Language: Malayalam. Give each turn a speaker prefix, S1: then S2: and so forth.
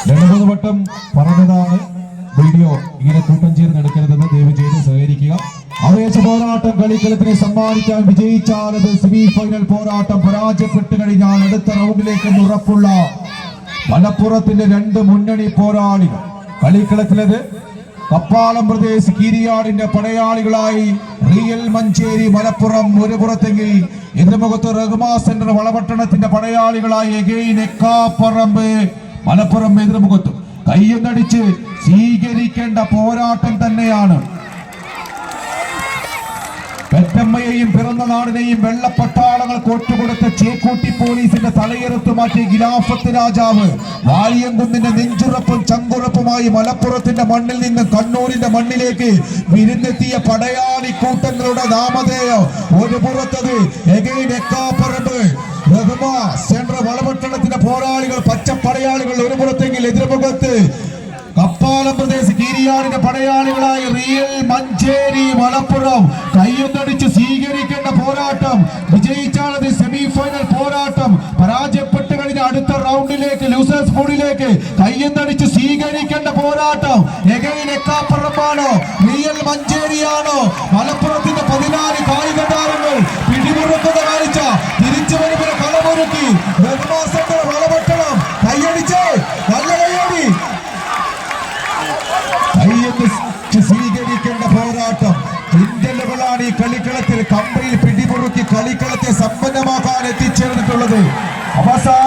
S1: രണ്ടു വട്ടം പറഞ്ഞതാണ് വീഡിയോ ഇങ്ങനെ കൂട്ടം ചേർന്നെടുക്കരുതെന്ന് ദയവ് ചെയ്ത് സഹകരിക്കുക. ആവേശ പോരാട്ടം കളിക്കളത്തിനെ സമ്മാനിക്കാൻ വിജയിച്ചാലത് സെമി ഫൈനൽ പോരാട്ടം, പരാജയപ്പെട്ടു കഴിഞ്ഞാൽ അടുത്ത റൗണ്ടിലേക്ക് ഉറപ്പുള്ള മലപ്പുറത്തിന്റെ രണ്ട് മുന്നണി പോരാളികൾ. കളിക്കളത്തിലത് കപ്പാളം പ്രദേശ് കീരിയാടിന്റെ പടയാളികളായി റിയൽ മഞ്ചേരി മലപ്പുറം ഒരു പുറത്തെങ്കിൽ എതിർമുഖത്ത് റഹ്മാ സെന്റർ വളപട്ടണത്തിന്റെ പടയാളികളായി എഗെയിൻ എക്കാപ്പറമ്പ് മലപ്പുറം എതിർമുഖത്തും കയ്യൊന്നടിച്ച് സ്വീകരിക്കേണ്ട പോരാട്ടം തന്നെയാണ്. പെറ്റമ്മയെയും പിറന്ന നാടിനെയും വെള്ളപ്പട്ടാളങ്ങൾ കൊട്ടുകൊടുത്ത ചേക്കൂട്ടി പോലീസിന്റെ തലയെടുത്ത് മാറ്റി ഖിലാഫത്ത് രാജാവ് വാലിയംകുന്നിന്റെ നെഞ്ചുറപ്പും ചങ്കുറപ്പുമായി മലപ്പുറത്തിന്റെ മണ്ണിൽ നിന്ന് കണ്ണൂരിന്റെ മണ്ണിലേക്ക് വിരുന്നെത്തിയ പടയാളി കൂട്ടങ്ങളുടെ നാമധേയം. ഒരു പുറത്തത് എഗെയിൻ എക്കാപ്പറമ്പ് റഹ്മാ സെൻട്രൽ വളപട്ടണത്തിന്റെ പോരാളികൾ പച്ചപ്പടയാളികൾ ഒരു പുറത്തെങ്കിൽ എതിർമുഖത്ത് കപ്പാളം പ്രദേശ് കീരിയാടിന്റെ പടയാളികളായി റിയൽ മഞ്ചേരി മലപ്പുറം കയ്യൊന്നടിച്ച് സ്വീകരിക്കേണ്ട പോരാട്ടം. വിജയിച്ചാലത് സെമി ഫൈനൽ പോരാട്ടം, പരാജയപ്പെട്ട് കഴിഞ്ഞ അടുത്ത റൗണ്ടിലേക്ക് ലൂസേഴ്സ് പൂളിലേക്ക് കയ്യൊന്നടിച്ച് സ്വീകരിക്കേണ്ട പോരാട്ടം. എഗെയിൻ എക്കാപ്പറമ്പാണോ റിയൽ മഞ്ചേരിയാണോ? മലപ്പുറത്തിന്റെ 14 കായിക താരങ്ങൾ പിടിമുറുക്കുന്ന കാഴ്ച. തിരിച്ചുവരവിന് കളമൊരുക്കി റഹ്മാ സെന്റർ വളപട്ടണം കയ്യടിച്ച് നല്ല കയ്യടി സ്വീകരിക്കേണ്ട പോരാട്ടം. ഇന്ത്യകളാണ് ഈ കളിക്കളത്തിൽ കമ്പനിയിൽ പിടിമുറുക്കി കളിക്കളത്തെ സമ്പന്നമാക്കാൻ എത്തിച്ചേർന്നിട്ടുള്ളത്. അവസാന